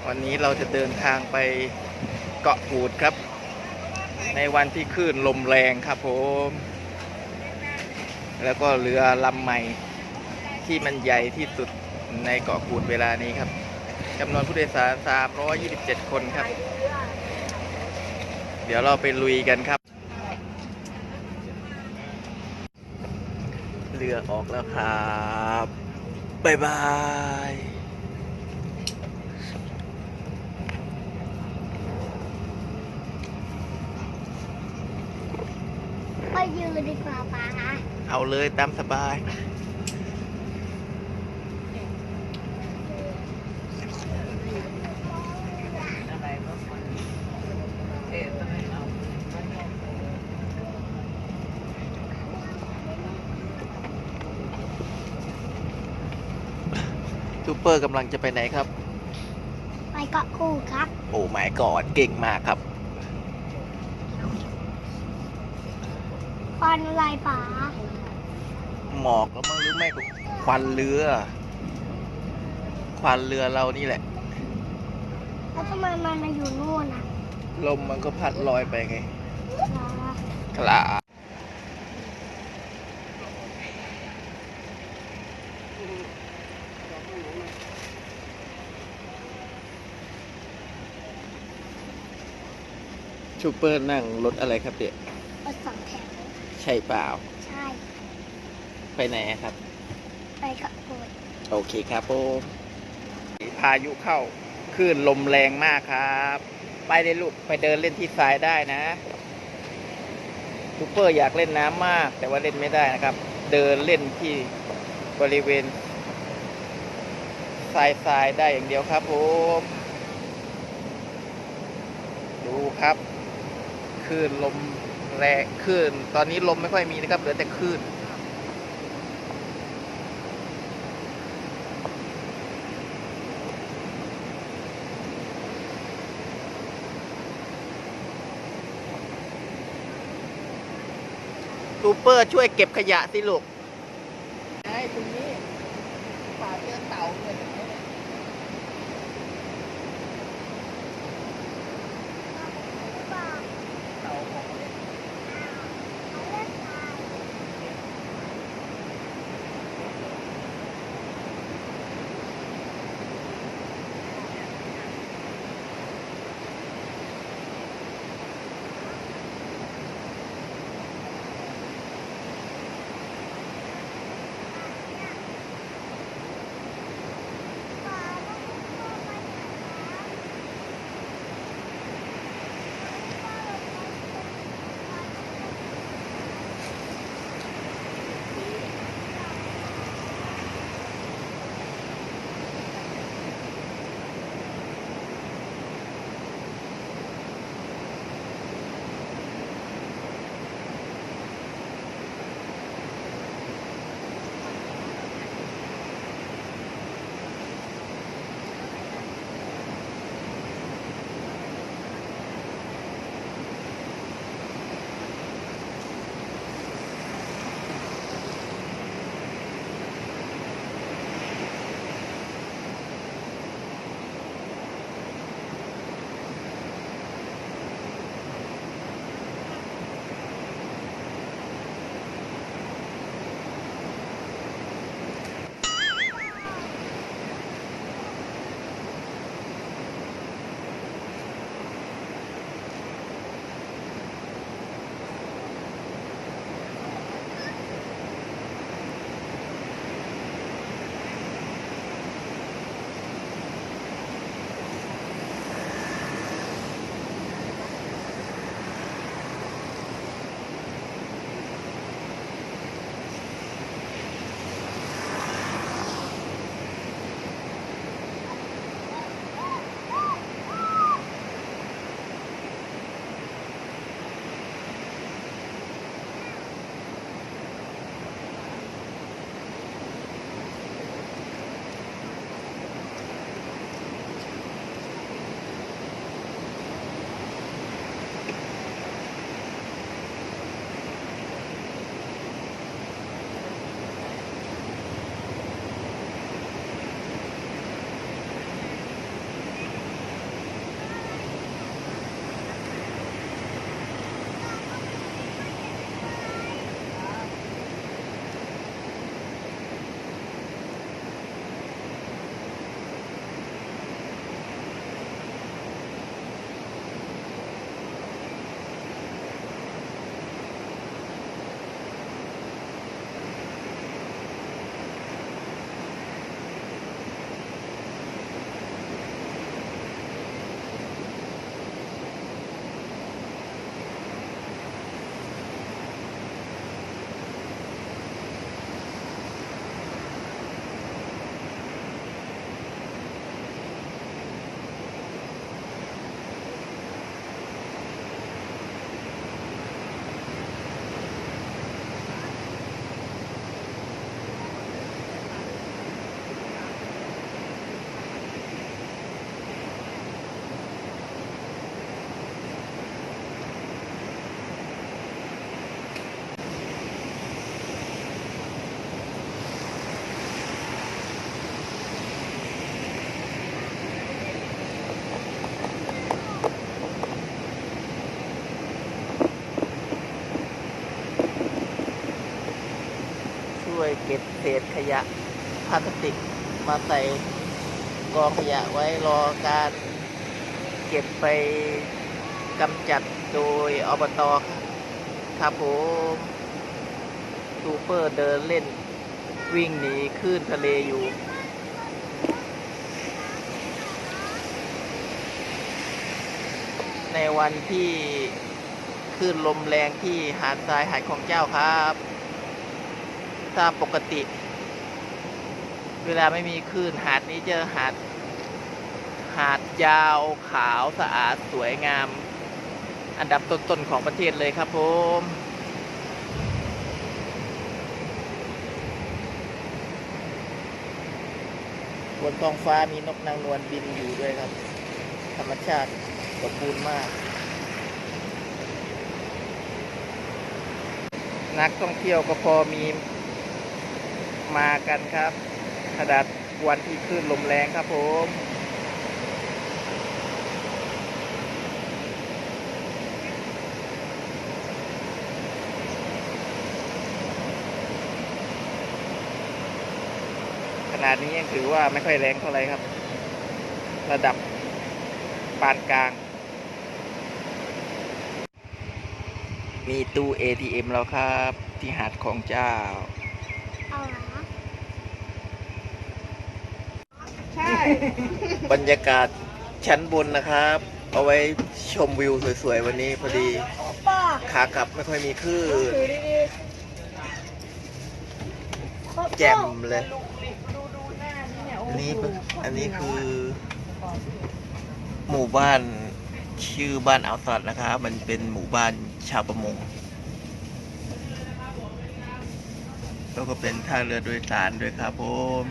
วันนี้เราจะเดินทางไปเกาะกูดครับในวันที่คลื่นลมแรงครับผมแล้วก็เรือลำใหม่ที่มันใหญ่ที่สุดในเกาะกูดเวลานี้ครับจำนวนผู้โดยสาร327 คนครับเดี๋ยวเราไปลุยกันครับเรือออกแล้วครับบ๊ายบายไปยืนดีกว่าป้าเอาเลยตามสบายซูเปอร์กำลังจะไปไหนครับไปเกาะกูดครับโอ้หมายก่อนเก่งมากครับควันอะไรป๋าหมอกแล้วมั้งหรือไม่ก็ควันเรือควันเรือเรานี่แหละแล้วทำไมมันมาอยู่นู่นอ่ะลมมันก็พัดลอยไปไงเหรอครับซูเปอร์นั่งรถอะไรครับเด็กรถสองแถวใช่เปล่าใช่ไปไหนครับไปเกาะกูดโอเคครับผมพายุเข้าคลื่นลมแรงมากครับไปเลยลูกไปเดินเล่นที่ทรายได้นะซูเปอร์อยากเล่นน้ำมากแต่ว่าเล่นไม่ได้นะครับเดินเล่นที่บริเวณทรายได้อย่างเดียวครับผมดูครับคลื่นลมแรงคลื่นตอนนี้ลมไม่ค่อยมีนะครับเหลือแต่คลื่นซูเปอร์ช่วยเก็บขยะสิลูกไอ้ตรงนี้ป่าเจอเต่าเลยเต่าของเล่น ษขยะพลาสติกมาใส่กองขยะไว้รอการเก็บไปกำจัดโดยอบตครับผมซูเปอร์เดินเล่นวิ่งหนีคลื่นทะเลอยู่ ในวันที่คลื่นลมแรงที่หาดทรายหาดของเจ้าครับถ้าปกติ เวลาไม่มีคลื่นหาดนี้จะหาดยาวขาวสะอาดสวยงาม อันดับต้นๆของประเทศเลยครับผมบนท้องฟ้ามีนกนางนวลบินอยู่ด้วยครับ ธรรมชาติสมบูรณ์มาก นักท่องเที่ยวก็พอมีมากันครับขนาดวันที่คลื่นลมแรงครับผมขนาดนี้ยังถือว่าไม่ค่อยแรงเท่าไหร่ครับ ระดับปานกลาง มีตู้ ATM แล้วครับ ที่หาดของเจ้า เอาเหรอ ใช่ บรรยากาศชั้นบนนะครับ เอาไว้ชมวิวสวยๆ วันนี้พอดี ป้า ขากลับไม่ค่อยมีคลื่น ถือดี แจ่มเลย ๆดูหน้านี่เนี่ยโอ้ อันนี้ โห อันนี้คือหมู่บ้านชื่อบ้านอ่าวสัตว์นะครับ มันเป็นหมู่บ้านชาวประมง แล้วก็เป็นท่าเรือโดยสารด้วยครับผม